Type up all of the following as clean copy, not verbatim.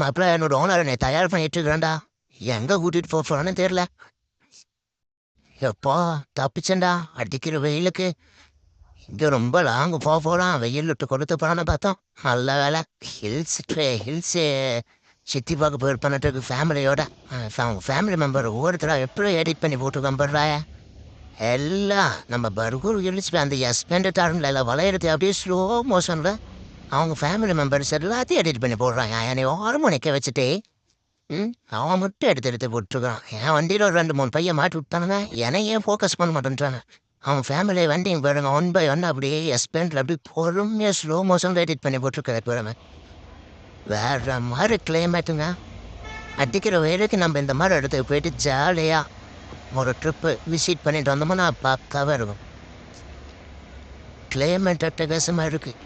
மாப்பிள்ள என்னோட ஓனர் என்னை தயார் பண்ணிட்டு இருக்கிறேன்டா. எங்க கூட்டிட்டு போறான்னு தெரியல. எப்பா தப்பிச்சேன்டா அடிக்கிற வெயிலுக்கு. இங்க ரொம்ப லாங் போறான், வெயில் விட்டு கொடுத்து போறான்னு பார்த்தோம். நல்ல வேலை. ஹில்ஸ் சுத்தி பார்க்க போயிருப்பான்ட்டு ஃபேமிலியோட. அவங்க ஃபேமிலி மெம்பர் ஒவ்வொருத்தரா எப்படி எடிட் பண்ணி போட்டு கம்படுறாய. எல்லாம் நம்ம பர்கூர் ஹில்ஸ் அந்த எஸ்பெண்ட் டார்ல வளையறது அப்படியே ஸ்லோ மோஷன்ல அவங்க ஃபேமிலி மெம்பர்ஸ் எல்லாத்தையும் எடிட் பண்ணி போடுறாங்க. என்னை ஓரமாக நிற்க வச்சுட்டு அவன் மட்டும் எடுத்து போட்டுருக்கான். என் வண்டியில் ஒரு 2 3 பையன் மாட்டி விட்டானுங்க. என்னையே ஃபோக்கஸ் பண்ண மாட்டேன்றாங்க. அவன் ஃபேமிலி வண்டியும் பாருங்க, 1 by 1 அப்படியே எஸ்பெண்டில் அப்படியே பொறுமையாக ஸ்லோ மோஷனில் எடிட் பண்ணி போட்டிருக்காரு பாருங்க. வேற மாதிரி கிளைமேட்டுங்க. அடிக்கிற வெயிலுக்கு நம்ம இந்த மாதிரி இடத்துக்கு போயிட்டு ஜாலியாக ஒரு ட்ரிப்பு விசிட் பண்ணிட்டு வந்தோம்னா பக்காவாக இருக்கும். கிளைமேட் அட்டகாசமாக இருக்குது.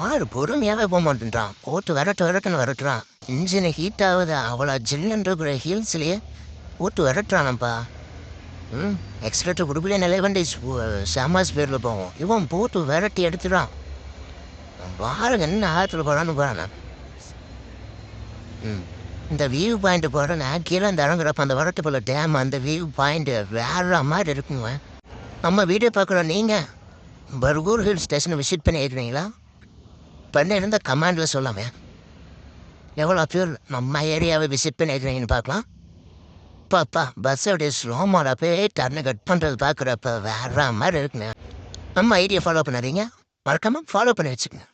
ஆறு பொறுமையாகவே போக மாட்டேன்றான். போட்டு விரட்டுன்னு விரட்டுறான். இன்ஜினை ஹீட் ஆகுது. அவ்வளோ ஜில்லுன்ற ஹீல்ஸ்லேயே போட்டு விரட்டுறானப்பா. எக்ஸ்ட்ரேட்டர் கொடுக்கல நிலை வண்டி செம்ம ஸ்பீடில் போவோம். இவன் போட்டு விரட்டி எடுத்துடான். பாருங்க என்ன ஆழத்தில் போகிறான்னு போகிறான். இந்த வியூ பாயிண்ட் போகிறேன். கீழே இந்த இறங்குறப்ப அந்த வரட்டுப்பள்ள டேம் அந்த வியூ பாயிண்ட் வேற மாதிரி இருக்குங்க. நம்ம வீடியோ பார்க்குறோம். நீங்கள் பர்கூர் ஹில் ஸ்டேஷனை விசிட் பண்ணி இருக்கிறீங்களா? பண்ணியிருந்த கமாண்டில் சொல்லாமே. எவ்வளோ பேர் நம்ம ஏரியாவை விசிட் பண்ணி இருக்கிறீங்கன்னு பார்க்கலாம். பாப்பா பஸ் அப்படியே ஸ்லோமோட போய் டர்னு கட் பண்ணுறது பார்க்குறப்ப வேற மாதிரி இருக்குங்க. நம்ம ஐடியா ஃபாலோ பண்ணாதீங்க, மறக்காமல் ஃபாலோ பண்ணி வச்சுக்கோங்க.